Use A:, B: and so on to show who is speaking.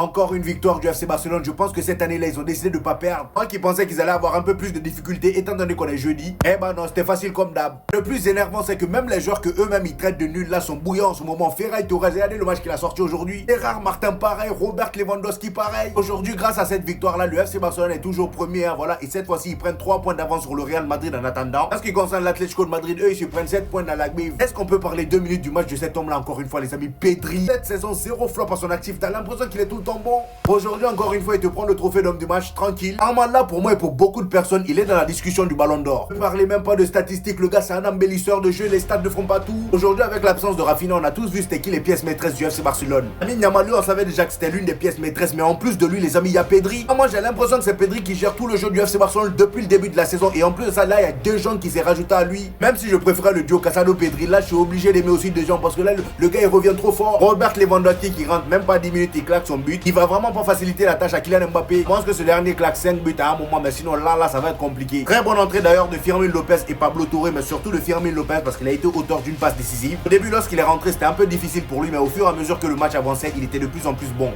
A: Encore une victoire du FC Barcelone. Je pense que cette année-là, ils ont décidé de ne pas perdre. Moi qui pensais qu'ils allaient avoir un peu plus de difficultés étant donné qu'on est jeudi. Eh ben non, c'était facile comme d'hab. Le plus énervant, c'est que même les joueurs que eux-mêmes ils traitent de nuls là sont bouillants en ce moment. Ferran Torres, regardez le match qu'il a sorti aujourd'hui. Gérard Martin pareil, Robert Lewandowski pareil. Aujourd'hui, grâce à cette victoire-là, le FC Barcelone est toujours premier. Hein, voilà. Et cette fois-ci, ils prennent 3 points d'avance sur le Real Madrid en attendant. En ce qui concerne l'Atlético de Madrid, eux, ils se prennent 7 points dans la grille. Est-ce qu'on peut parler 2 minutes du match de cet homme-là encore une fois, les amis? Pedri. Cette saison, 0 flop à son actif. T'as l'impression qu'il est tout le temps bon. Aujourd'hui, encore une fois, il te prend le trophée d'homme du match tranquille. Là, pour moi et pour beaucoup de personnes, il est dans la discussion du ballon d'or. Ne parlez même pas de statistiques, le gars c'est un embellisseur de jeu, les stats ne font pas tout. Aujourd'hui, avec l'absence de Rafinha, on a tous vu c'était qui les pièces maîtresses du FC Barcelone. Lamine Yamal, on savait déjà que c'était l'une des pièces maîtresses, mais en plus de lui, les amis, il y a Pedri. Moi, j'ai l'impression que c'est Pedri qui gère tout le jeu du FC Barcelone depuis le début de la saison. Et en plus de ça, là, il y a 2 gens qui s'est rajouté à lui. Même si je préférais le duo Casado-Pedri, là, je suis obligé d'aimer aussi 2 gens parce que là, le gars, il revient trop fort. Robert Lewandowski qui rentre même pas 10 minutes, il claque son but. Il va vraiment pas faciliter la tâche à Kylian Mbappé. Je pense que ce dernier claque 5 buts à un moment, mais sinon là, ça va être compliqué. Très bonne entrée d'ailleurs de Firmino Lopez et Pablo Touré, mais surtout de Firmino Lopez parce qu'il a été auteur d'une passe décisive. Au début, lorsqu'il est rentré, c'était un peu difficile pour lui, mais au fur et à mesure que le match avançait, il était de plus en plus bon.